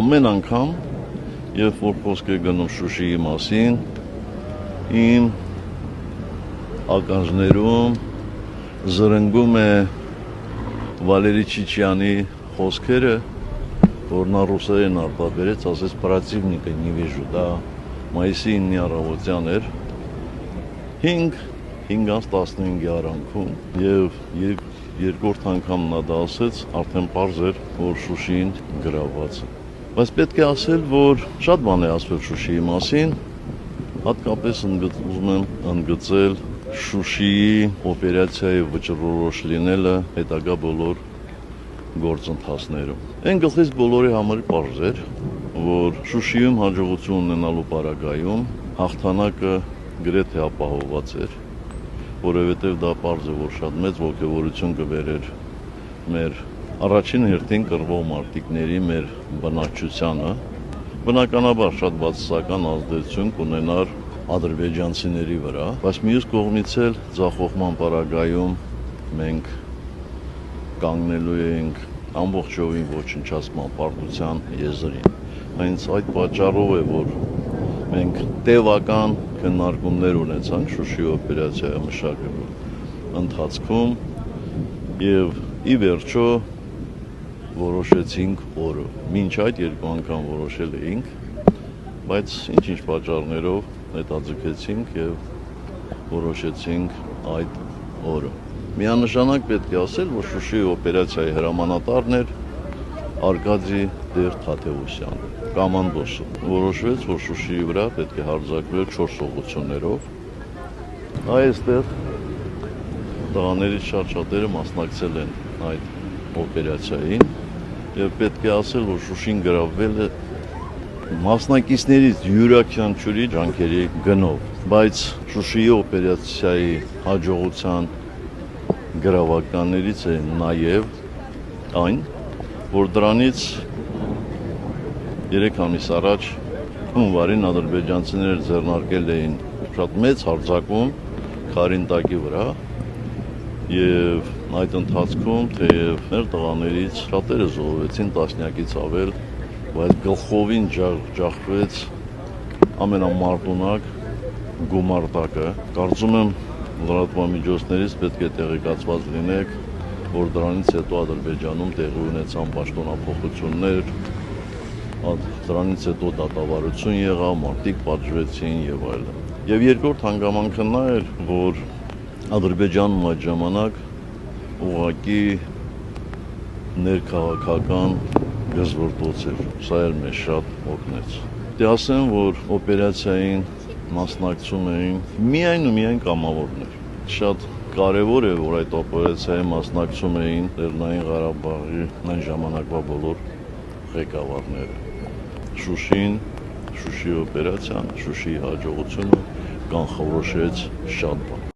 Ամեն անգամ, երբ որ խոսք է գնում Շուշիի մասին, իմ ականջներում զրնգում է Վալերի Չիչյանի խոսքերը, որ նա ռուսերեն արտաբերեց, ասեց «Պրատիվնիկը не вижу», դա մայիսի 9-ի առավոտյան էր, 5:15 արանքում, և երկրորդ անգամ նա դա ասեց, արդեն պարզ էր, որ Շուշին գրավված է։ Բայց պետք է ասել, որ շատ բան է ասվել Շուշիի մասին, հատկապես ուզում եմ ընդգծել Շուշիի օպերացիայի վճռորոշ լինելը հետագա բոլոր գործընթացներում։ Այն գլխից բոլորի համար պարզ էր, որ Շուշիում հաջողություն ունենալու պարագայում հաղթանակը գրեթե ապահովված էր, որովհետև դա պարզ է, որ շատ մեծ ոգևորություն կբերեր մեր առաջին հերթին կռվող մարտիկների, մեր բնակչությանը, բնականաբար շատ բացասական ազդեցություն կունենար ադրբեջանցիների վրա, բայց մյուս կողմից էլ ձախողման պարագայում մենք կանգնելու ենք ամբողջովին ոչնչացման պարտության եզրին։ Հենց այդ պատճառով է, որ մենք տևական քննարկումներ ունեցանք Շուշի օպերացիայի մշակելու ընթացքում և ի վերջո որոշեցինք օրը։ Մինչ այդ երկու անգամ որոշել էինք, բայց ինչ-ինչ պատճառներով հետաձգեցինք և որոշեցինք այդ օրը։ Միանշանակ պետք է ասել, որ Շուշիի օպերացիայի հրամանատարն էր Արկադի Տեր-Թադևոսյանը, կոմանդոսը։ Որոշվեց, որ Շուշիի վրա պետք է հարձակվել 4 ուղղություններով։ Այստեղ տղաներից շատ-շատերը մասնակցել են այդ օպերացիային և պետք է ասել, որ Շուշին գրավվել է մասնակիցներից յուրաքանչյուրի ջանքերի գնով, բայց Շուշիի օպերացիայի հաջողության գրավականներից է նաև այն, որ դրանից 3 ամիս առաջ հունվարին ադրբեջանցիները ձեռնարկել էին շատ մեծ հարձակում Քարինտակի վրա և այդ ընթացքում, թեև մեր տղաներից շատերը զոհվեցին, տասնյակից ավել, բայց գլխովին ջախվեց ամենամարտունակ գումարտակը։ Կարծում եմ լրատվամիջոցներից պետք է տեղեկացված լինեք, որ դրանից հետո Ադրբեջանում տեղի ունեցան պաշտոնափոխություններ, դրանից հետո դատավարություն եղավ, մարդիկ պատժվեցին և այլն։ Եվ երկրորդ հանգամանքը նա էր, որ Ադրբեջանում այդ ժամանակ ուղղակի ներքաղաքական գզվռտոց էր, սա էլ մեզ շատ օգնեց։ Պետք է ասեմ, որ օպերացիային մասնակցում էին միայն ու միայն կամավորներ։ Շատ կարևոր է, որ այդ օպերացիայի մասնակցում էին Լեռնային Ղարաբաղի այն ժամանակվա բոլոր ղեկավարները։ Շուշին, Շուշի օպերացիան, Շուշիի հաջողությունը կանխորոշեց շատ բան։